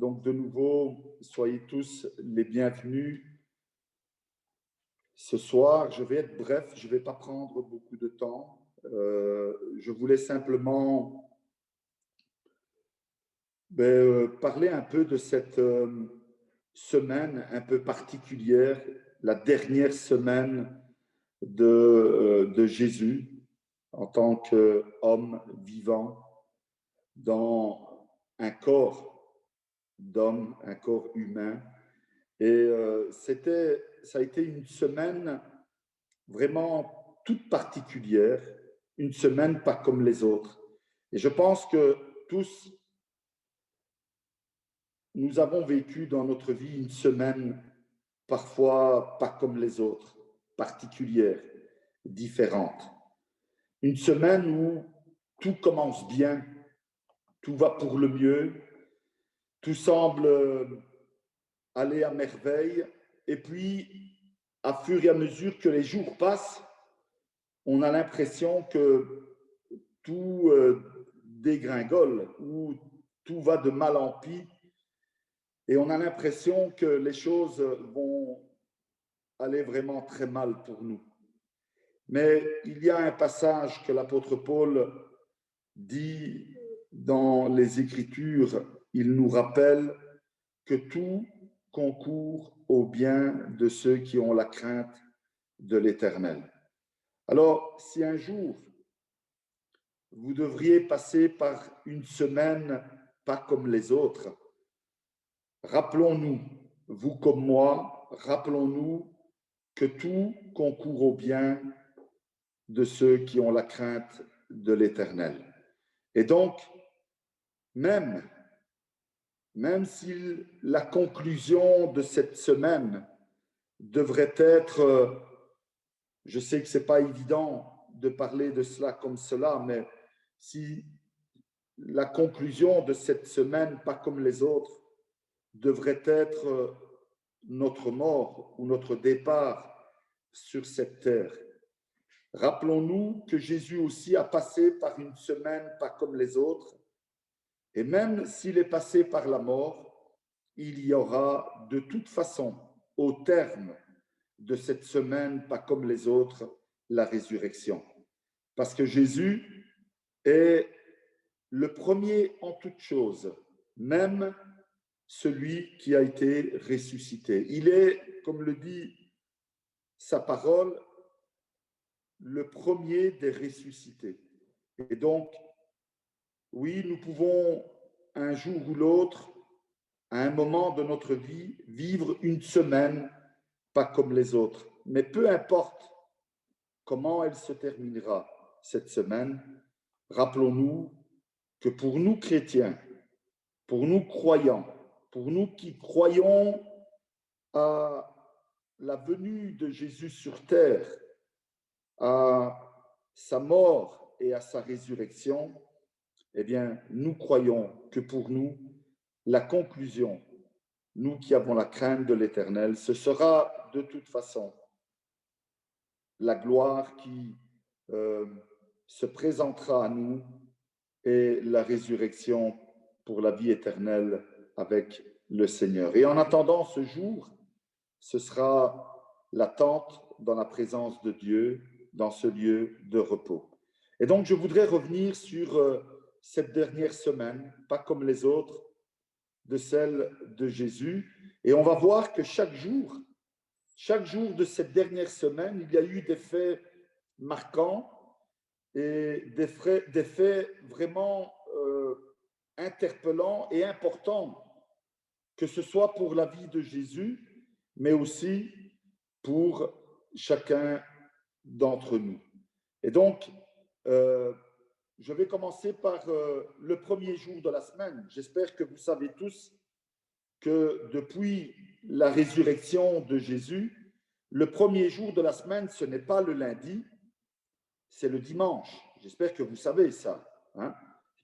Donc, de nouveau, soyez tous les bienvenus. Ce soir, je vais être bref, je ne vais pas prendre beaucoup de temps. Je voulais simplement parler un peu de cette semaine un peu particulière, la dernière semaine de Jésus en tant qu'homme vivant dans un corps d'homme, un corps humain. Et ça a été une semaine vraiment toute particulière, une semaine pas comme les autres. Et je pense que tous, nous avons vécu dans notre vie une semaine parfois pas comme les autres, particulière, différente. Une semaine où tout commence bien, tout va pour le mieux, tout semble aller à merveille. Et puis, à fur et à mesure que les jours passent, on a l'impression que tout dégringole, ou tout va de mal en pis, et on a l'impression que les choses vont aller vraiment très mal pour nous. Mais il y a un passage que l'apôtre Paul dit dans les Écritures, il nous rappelle que tout concourt au bien de ceux qui ont la crainte de l'Éternel. Alors, si un jour vous devriez passer par une semaine pas comme les autres, rappelons-nous, vous comme moi, rappelons-nous que tout concourt au bien de ceux qui ont la crainte de l'Éternel. Et donc, même si la conclusion de cette semaine devrait être, je sais que ce n'est pas évident de parler de cela comme cela, mais si la conclusion de cette semaine, pas comme les autres, devrait être notre mort ou notre départ sur cette terre, rappelons-nous que Jésus aussi a passé par une semaine pas comme les autres, et même s'il est passé par la mort, il y aura de toute façon, au terme de cette semaine pas comme les autres, la résurrection. Parce que Jésus est le premier en toutes choses, même celui qui a été ressuscité. Il est, comme le dit sa parole, le premier des ressuscités. Et donc, oui, nous pouvons un jour ou l'autre, à un moment de notre vie, vivre une semaine pas comme les autres. Mais peu importe comment elle se terminera, cette semaine, rappelons-nous que pour nous chrétiens, pour nous croyants, pour nous qui croyons à la venue de Jésus sur terre, à sa mort et à sa résurrection, eh bien, nous croyons que pour nous, la conclusion, nous qui avons la crainte de l'Éternel, ce sera de toute façon la gloire qui se présentera à nous et la résurrection pour la vie éternelle avec le Seigneur. Et en attendant ce jour, ce sera l'attente dans la présence de Dieu, dans ce lieu de repos. Et donc, je voudrais revenir sur cette dernière semaine, pas comme les autres, de celle de Jésus. Et on va voir que chaque jour de cette dernière semaine, il y a eu des faits marquants et des faits vraiment interpellants et importants, que ce soit pour la vie de Jésus, mais aussi pour chacun d'entre nous. Et donc, je vais commencer par le premier jour de la semaine. J'espère que vous savez tous que depuis la résurrection de Jésus, le premier jour de la semaine, ce n'est pas le lundi, c'est le dimanche. J'espère que vous savez ça. Hein?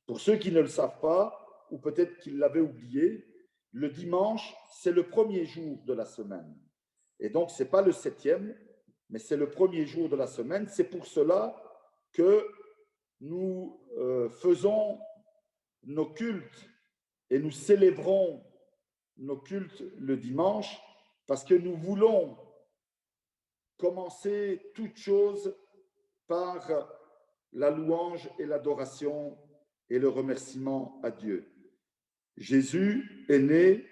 Pour ceux qui ne le savent pas, ou peut-être qu'ils l'avaient oublié, le dimanche, c'est le premier jour de la semaine. Et donc, ce n'est pas le 7e, mais c'est le premier jour de la semaine. C'est pour cela que nous faisons nos cultes et nous célébrons nos cultes le dimanche parce que nous voulons commencer toute chose par la louange et l'adoration et le remerciement à Dieu. Jésus est né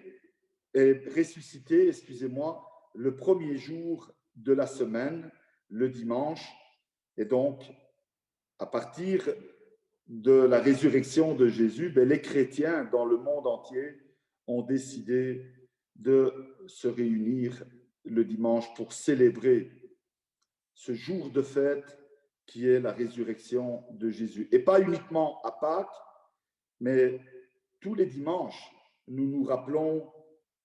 et ressuscité, excusez-moi, le premier jour de la semaine, le dimanche. Et donc, à partir de la résurrection de Jésus, les chrétiens dans le monde entier ont décidé de se réunir le dimanche pour célébrer ce jour de fête qui est la résurrection de Jésus. Et pas uniquement à Pâques, mais tous les dimanches, nous nous rappelons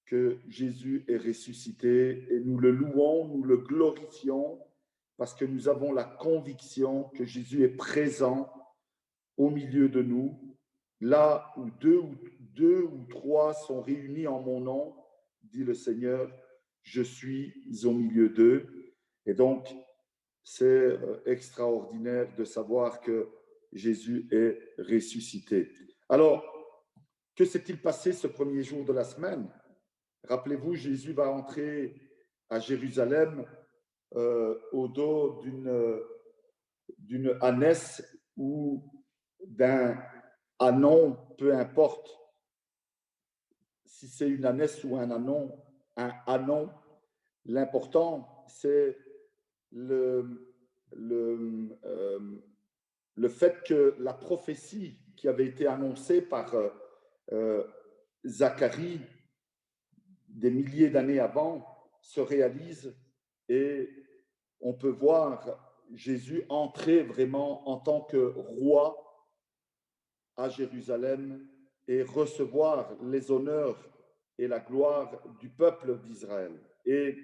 que Jésus est ressuscité et nous le louons, nous le glorifions parce que nous avons la conviction que Jésus est présent au milieu de nous, là où deux ou trois sont réunis en mon nom, dit le Seigneur, je suis au milieu d'eux. Et donc, c'est extraordinaire de savoir que Jésus est ressuscité. Alors, que s'est-il passé ce premier jour de la semaine? Rappelez-vous, Jésus va entrer à Jérusalem au dos d'une ânesse ou d'un ânon, peu importe si c'est une ânesse ou un ânon, l'important c'est le fait que la prophétie qui avait été annoncée par Zacharie des milliers d'années avant se réalise et on peut voir Jésus entrer vraiment en tant que roi à Jérusalem et recevoir les honneurs et la gloire du peuple d'Israël. Et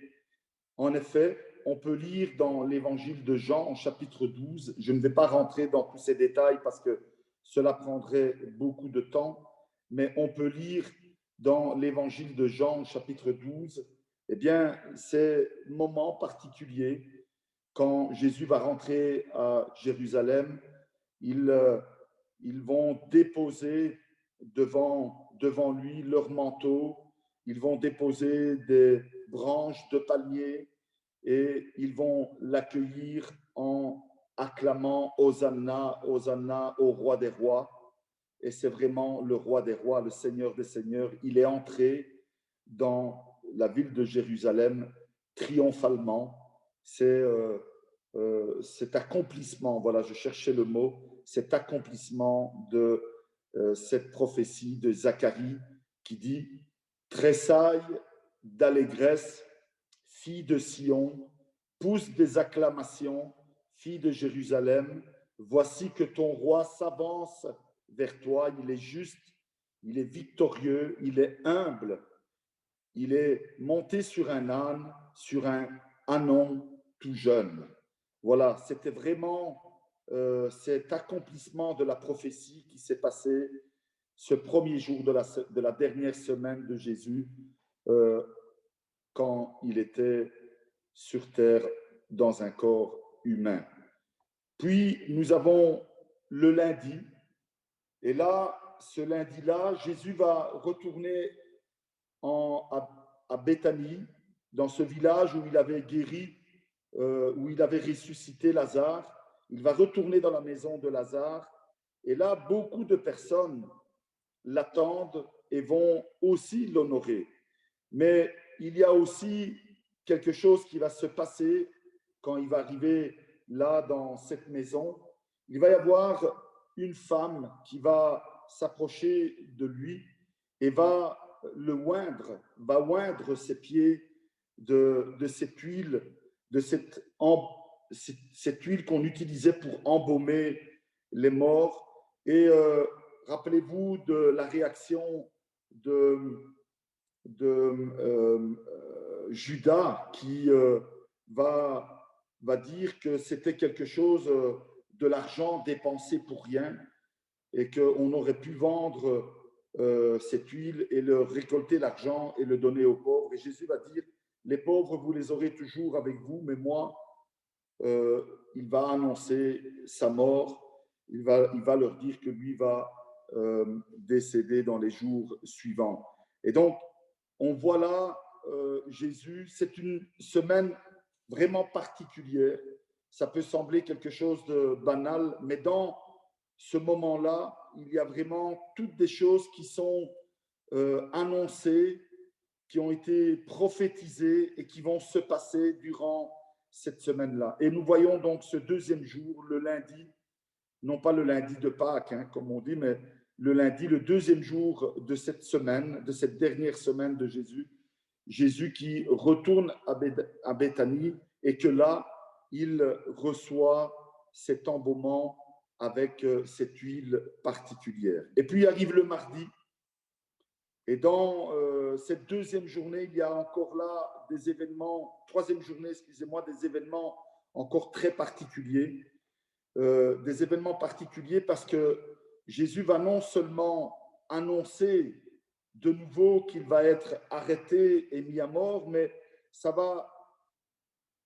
en effet, on peut lire dans l'évangile de Jean, en chapitre 12, je ne vais pas rentrer dans tous ces détails parce que cela prendrait beaucoup de temps, mais on peut lire dans l'évangile de Jean, chapitre 12, eh bien, ces moments particuliers, quand Jésus va rentrer à Jérusalem, ils vont déposer devant lui leur manteau, ils vont déposer des branches de palmier et ils vont l'accueillir en acclamant Hosanna, Hosanna au roi des rois. Et c'est vraiment le roi des rois, le Seigneur des seigneurs. Il est entré dans la ville de Jérusalem triomphalement. C'est cet accomplissement, voilà, je cherchais le mot, cet accomplissement de cette prophétie de Zacharie qui dit « Tressaille d'allégresse, fille de Sion, pousse des acclamations, fille de Jérusalem, voici que ton roi s'avance vers toi, il est juste, il est victorieux, il est humble, il est monté sur un âne, sur un ânon tout jeune. » Voilà, c'était vraiment cet accomplissement de la prophétie qui s'est passé ce premier jour de la dernière semaine de Jésus, quand il était sur terre dans un corps humain. Puis nous avons le lundi, et là, ce lundi-là, Jésus va retourner à Béthanie, dans ce village où il avait guéri, où il avait ressuscité Lazare. Il va retourner dans la maison de Lazare, et là, beaucoup de personnes l'attendent et vont aussi l'honorer. Mais il y a aussi quelque chose qui va se passer quand il va arriver là dans cette maison. Il va y avoir une femme qui va s'approcher de lui et va le oindre, va oindre ses pieds de cette huile, de cette huile qu'on utilisait pour embaumer les morts. Et rappelez-vous de la réaction de Judas qui va dire que c'était quelque chose de l'argent dépensé pour rien et qu'on aurait pu vendre cette huile et le récolter l'argent et le donner aux pauvres. Et Jésus va dire, les pauvres, vous les aurez toujours avec vous, mais moi, il va annoncer sa mort. Il va leur dire que lui va décéder dans les jours suivants. Et donc, on voit là Jésus. C'est une semaine vraiment particulière. Ça peut sembler quelque chose de banal, mais dans ce moment-là, il y a vraiment toutes des choses qui sont annoncées, qui ont été prophétisées et qui vont se passer durant cette semaine-là. Et nous voyons donc ce deuxième jour, le lundi, non pas le lundi de Pâques, hein, comme on dit, mais le lundi, le deuxième jour de cette semaine, de cette dernière semaine de Jésus, Jésus qui retourne à Béthanie et que là, il reçoit cet embaumement avec cette huile particulière. Et puis arrive le mardi, et dans cette deuxième journée, il y a encore là des événements, troisième journée, excusez-moi, des événements encore très particuliers. Des événements particuliers parce que Jésus va non seulement annoncer de nouveau qu'il va être arrêté et mis à mort, mais ça va,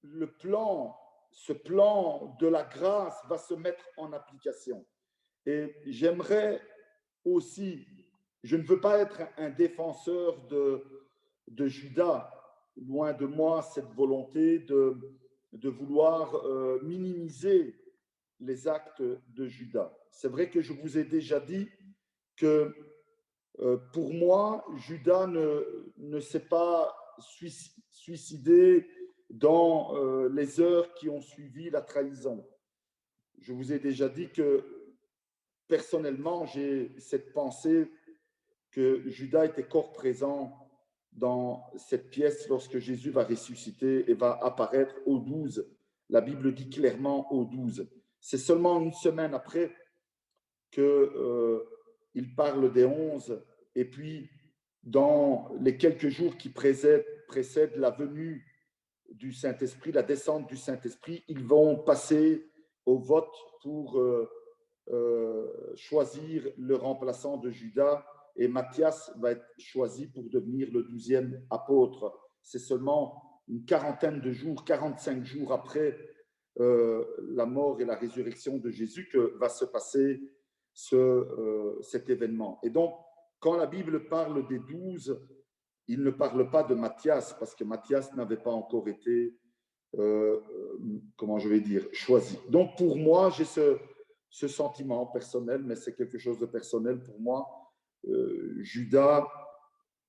ce plan de la grâce va se mettre en application. Et j'aimerais aussi, je ne veux pas être un défenseur de Judas, loin de moi cette volonté de vouloir minimiser les actes de Judas. C'est vrai que je vous ai déjà dit que pour moi, Judas ne s'est pas suicidé dans les heures qui ont suivi la trahison. Je vous ai déjà dit que personnellement, j'ai cette pensée que Judas était corps présent dans cette pièce lorsque Jésus va ressusciter et va apparaître au 12. La Bible dit clairement au 12. C'est seulement une semaine après qu'il parle des 11. Et puis, dans les quelques jours qui précèdent la venue du Saint-Esprit, la descente du Saint-Esprit, ils vont passer au vote pour choisir le remplaçant de Judas. Et Matthias va être choisi pour devenir le 12e apôtre. C'est seulement une quarantaine de jours, 45 jours après la mort et la résurrection de Jésus que va se passer cet événement. Et donc, quand la Bible parle des 12, il ne parle pas de Matthias, parce que Matthias n'avait pas encore été, comment je vais dire, choisi. Donc, pour moi, j'ai ce sentiment personnel, mais c'est quelque chose de personnel pour moi. Judas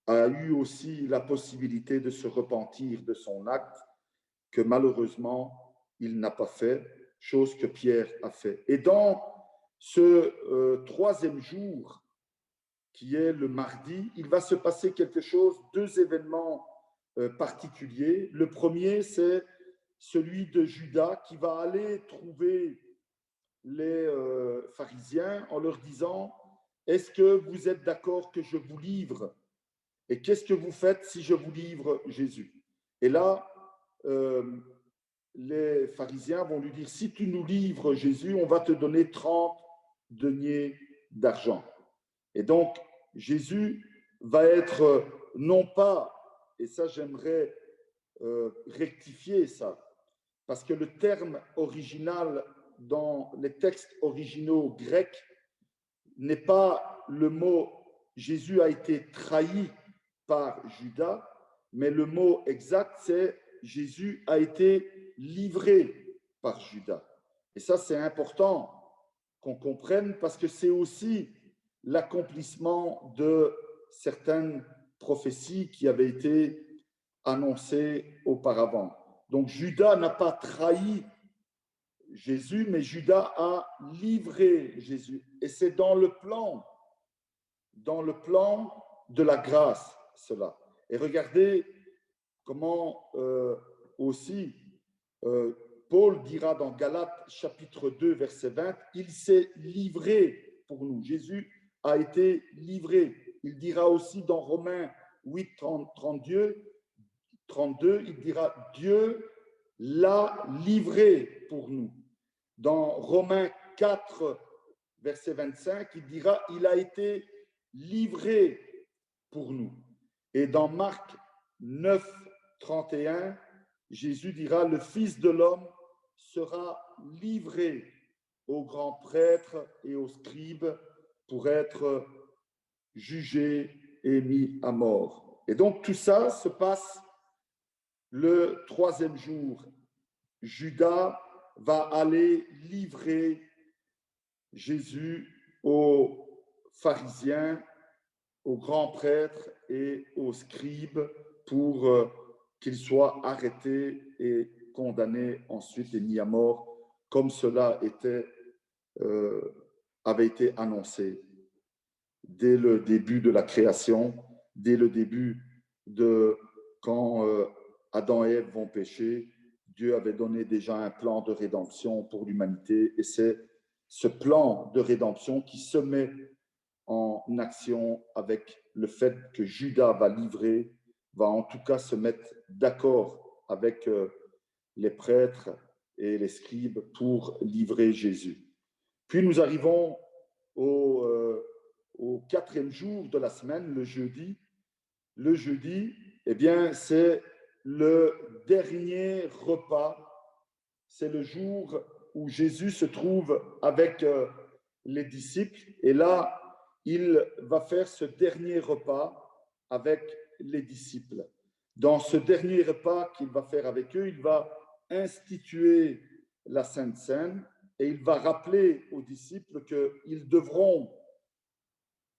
a eu aussi la possibilité de se repentir de son acte, que malheureusement, il n'a pas fait, chose que Pierre a fait. Et dans ce troisième jour, qui est le mardi, il va se passer quelque chose, deux événements particuliers. Le premier, c'est celui de Judas qui va aller trouver les pharisiens en leur disant: est-ce que vous êtes d'accord que je vous livre? Et qu'est-ce que vous faites si je vous livre Jésus? Et là, les pharisiens vont lui dire: si tu nous livres Jésus, on va te donner 30 deniers d'argent. Et donc, Jésus va être non pas, et ça j'aimerais rectifier ça, parce que le terme original dans les textes originaux grecs n'est pas le mot Jésus a été trahi par Judas, mais le mot exact c'est Jésus a été livré par Judas. Et ça c'est important qu'on comprenne parce que c'est aussi l'accomplissement de certaines prophéties qui avaient été annoncées auparavant. Donc Judas n'a pas trahi Jésus, mais Judas a livré Jésus. Et c'est dans le plan de la grâce, cela. Et regardez comment aussi Paul dira dans Galates chapitre 2, verset 20, il s'est livré pour nous. Jésus a été livré. Il dira aussi dans Romains 8, 32, il dira Dieu l'a livré pour nous. Dans Romains 4, verset 25, il dira il a été livré pour nous. Et dans Marc 9, 31, Jésus dira le Fils de l'homme sera livré aux grands prêtres et aux scribes pour être jugé et mis à mort. Et donc tout ça se passe le troisième jour. Judas va aller livrer Jésus aux pharisiens, aux grands prêtres et aux scribes pour qu'il soit arrêté et condamné ensuite et mis à mort, comme cela avait été annoncé dès le début de la création, dès le début de quand Adam et Ève vont pécher. Dieu avait donné déjà un plan de rédemption pour l'humanité et c'est ce plan de rédemption qui se met en action avec le fait que Judas va en tout cas se mettre d'accord avec les prêtres et les scribes pour livrer Jésus. Puis nous arrivons au quatrième jour de la semaine, le jeudi. Le jeudi, eh bien, c'est le dernier repas. C'est le jour où Jésus se trouve avec les disciples. Et là, il va faire ce dernier repas avec les disciples. Dans ce dernier repas qu'il va faire avec eux, il va instituer la Sainte Seine et il va rappeler aux disciples qu'ils devront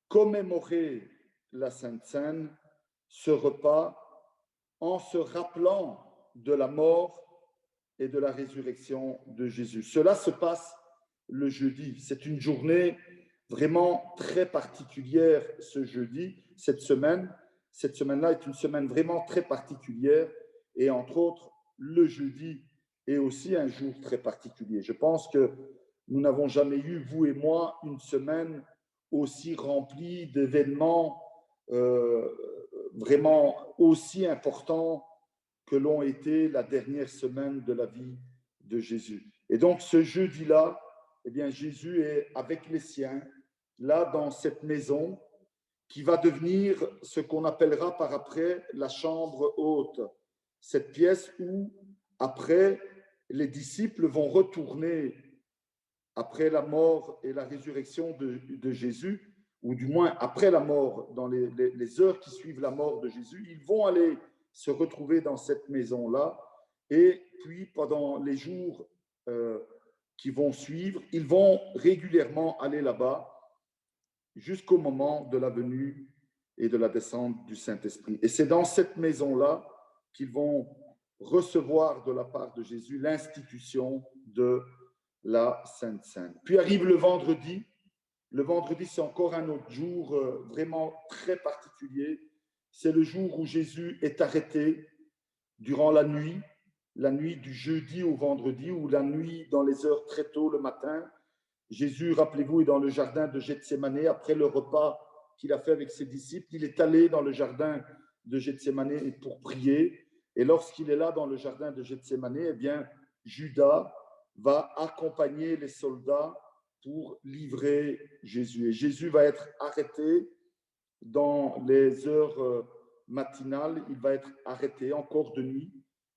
commémorer la Sainte Seine, ce repas, en se rappelant de la mort et de la résurrection de Jésus. Cela se passe le jeudi. C'est une journée vraiment très particulière ce jeudi, cette semaine. Cette semaine-là est une semaine vraiment très particulière et entre autres, le jeudi est aussi un jour très particulier. Je pense que nous n'avons jamais eu, vous et moi, une semaine aussi remplie d'événements vraiment aussi importants que l'ont été la dernière semaine de la vie de Jésus. Et donc ce jeudi-là, eh bien, Jésus est avec les siens, là dans cette maison qui va devenir ce qu'on appellera par après la chambre haute, cette pièce où après les disciples vont retourner après la mort et la résurrection de Jésus, ou du moins après la mort, dans les heures qui suivent la mort de Jésus, ils vont aller se retrouver dans cette maison-là, et puis pendant les jours qui vont suivre, ils vont régulièrement aller là-bas jusqu'au moment de la venue et de la descente du Saint-Esprit. Et c'est dans cette maison-là qu'ils vont recevoir de la part de Jésus l'institution de la Sainte Seine. Puis arrive le vendredi. Le vendredi, c'est encore un autre jour vraiment très particulier. C'est le jour où Jésus est arrêté durant la nuit du jeudi au vendredi, ou la nuit dans les heures très tôt le matin. Jésus, rappelez-vous, est dans le jardin de Gethsémané après le repas qu'il a fait avec ses disciples. Il est allé dans le jardin de Gethsémané pour prier. Et lorsqu'il est là dans le jardin de Gethsémané, eh bien, Judas va accompagner les soldats pour livrer Jésus. Et Jésus va être arrêté dans les heures matinales. Il va être arrêté encore de nuit,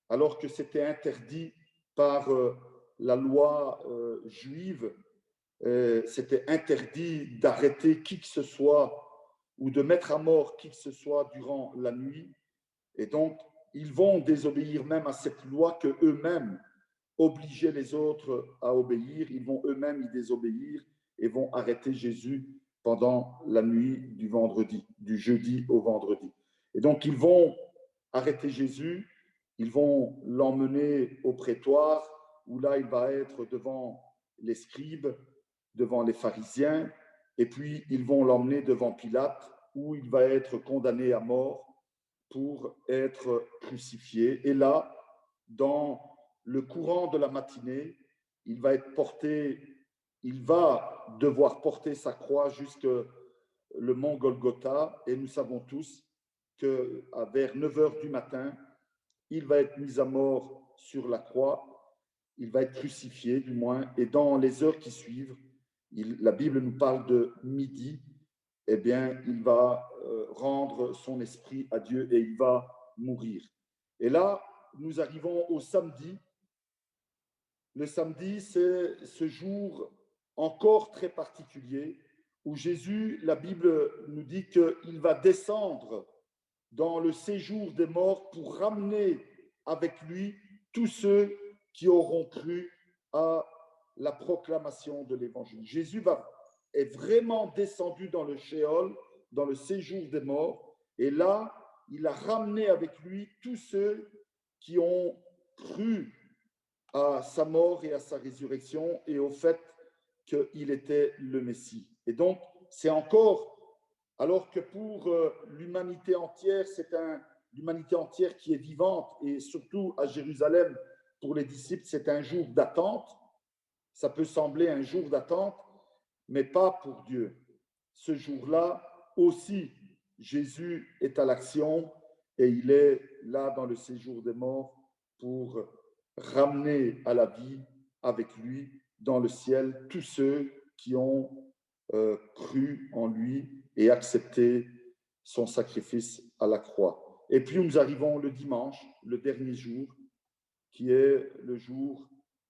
alors que c'était interdit par la loi juive. C'était interdit d'arrêter qui que ce soit ou de mettre à mort qui que ce soit durant la nuit. Et donc, ils vont désobéir même à cette loi que eux-mêmes obliger les autres à obéir, ils vont eux-mêmes y désobéir et vont arrêter Jésus pendant la nuit du vendredi, du jeudi au vendredi. Et donc, ils vont arrêter Jésus, ils vont l'emmener au prétoire, où là, il va être devant les scribes, devant les pharisiens, et puis ils vont l'emmener devant Pilate, où il va être condamné à mort pour être crucifié. Et là, dans le courant de la matinée, il va devoir porter sa croix jusque le mont Golgotha, et nous savons tous que vers 9 heures du matin, il va être mis à mort sur la croix, il va être crucifié du moins, et dans les heures qui suivent, la Bible nous parle de midi, eh bien, il va rendre son esprit à Dieu et il va mourir. Et là, nous arrivons au samedi. Le samedi, c'est ce jour encore très particulier où Jésus, la Bible nous dit qu'il va descendre dans le séjour des morts pour ramener avec lui tous ceux qui auront cru à la proclamation de l'évangile. Jésus est vraiment descendu dans le Sheol, dans le séjour des morts, et là, il a ramené avec lui tous ceux qui ont cru à sa mort et à sa résurrection et au fait qu'il était le Messie. Et donc, c'est encore, alors que pour l'humanité entière, c'est l'humanité entière qui est vivante, et surtout à Jérusalem, pour les disciples, c'est un jour d'attente. Ça peut sembler un jour d'attente, mais pas pour Dieu. Ce jour-là aussi, Jésus est à l'action et il est là dans le séjour des morts pour ramener à la vie avec lui dans le ciel tous ceux qui ont cru en lui et accepté son sacrifice à la croix. Et puis nous arrivons le dimanche, le dernier jour, qui est le jour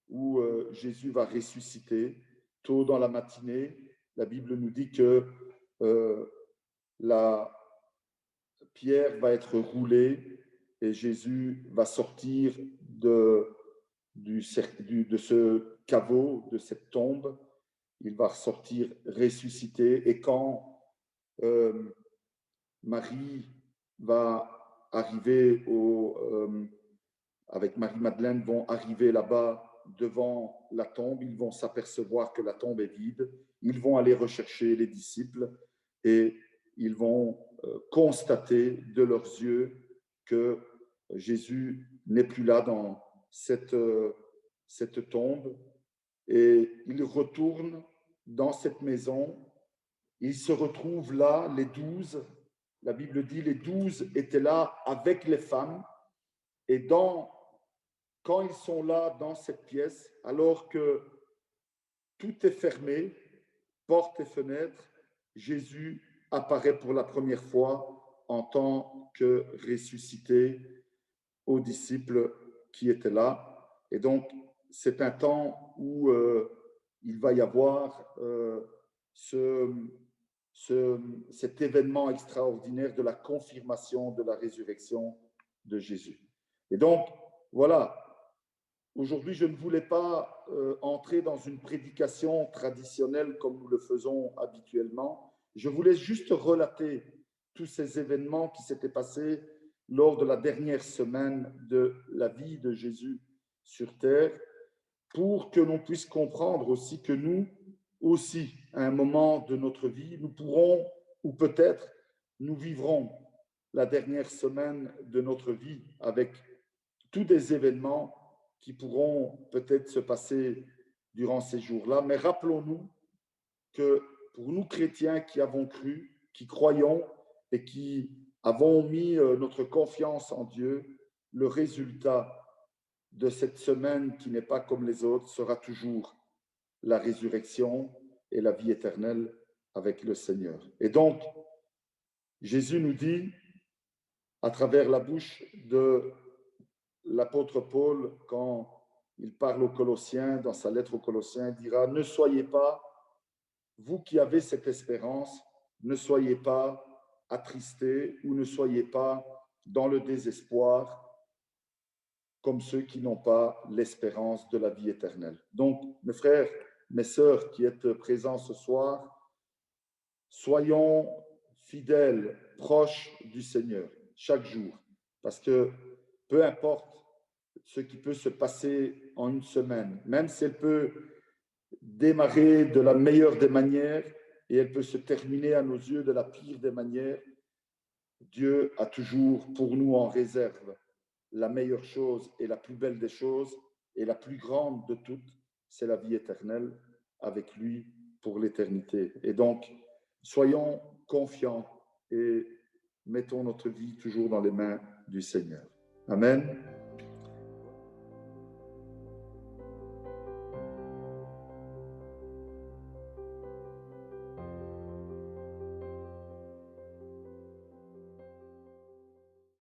où Jésus va ressusciter. Tôt dans la matinée, la Bible nous dit que la pierre va être roulée et Jésus va sortir de ce caveau, de cette tombe. Il va ressortir ressuscité. Et quand Marie va arriver avec Marie-Madeleine, vont arriver là-bas devant la tombe, ils vont s'apercevoir que la tombe est vide, ils vont aller rechercher les disciples et ils vont constater de leurs yeux que Jésus n'est plus là dans cette tombe, et ils retournent dans cette maison. Ils se retrouvent là, les 12. La Bible dit les 12 étaient là avec les femmes, et quand ils sont là dans cette pièce, alors que tout est fermé, portes et fenêtres, Jésus apparaît pour la première fois en tant que ressuscité aux disciples qui étaient là. Et donc, c'est un temps où il va y avoir cet événement extraordinaire de la confirmation de la résurrection de Jésus. Et donc, voilà, aujourd'hui, je ne voulais pas entrer dans une prédication traditionnelle comme nous le faisons habituellement. Je voulais juste relater tous ces événements qui s'étaient passés lors de la dernière semaine de la vie de Jésus sur terre, pour que l'on puisse comprendre aussi que nous aussi, à un moment de notre vie, nous pourrons, ou peut-être nous vivrons la dernière semaine de notre vie avec tous des événements qui pourront peut-être se passer durant ces jours-là. Mais rappelons-nous que pour nous chrétiens qui avons cru, qui croyons et qui avons mis notre confiance en Dieu, le résultat de cette semaine qui n'est pas comme les autres sera toujours la résurrection et la vie éternelle avec le Seigneur. Et donc, Jésus nous dit, à travers la bouche de l'apôtre Paul, quand il parle aux Colossiens, dans sa lettre aux Colossiens, il dira « Ne soyez pas, vous qui avez cette espérance, ne soyez pas attristés ou ne soyez pas dans le désespoir comme ceux qui n'ont pas l'espérance de la vie éternelle. » Donc, mes frères, mes sœurs qui êtes présents ce soir, soyons fidèles, proches du Seigneur chaque jour, parce que peu importe ce qui peut se passer en une semaine, même si elle peut démarrer de la meilleure des manières et elle peut se terminer à nos yeux de la pire des manières, Dieu a toujours pour nous en réserve la meilleure chose et la plus belle des choses, et la plus grande de toutes, c'est la vie éternelle avec lui pour l'éternité. Et donc, soyons confiants et mettons notre vie toujours dans les mains du Seigneur. Amen.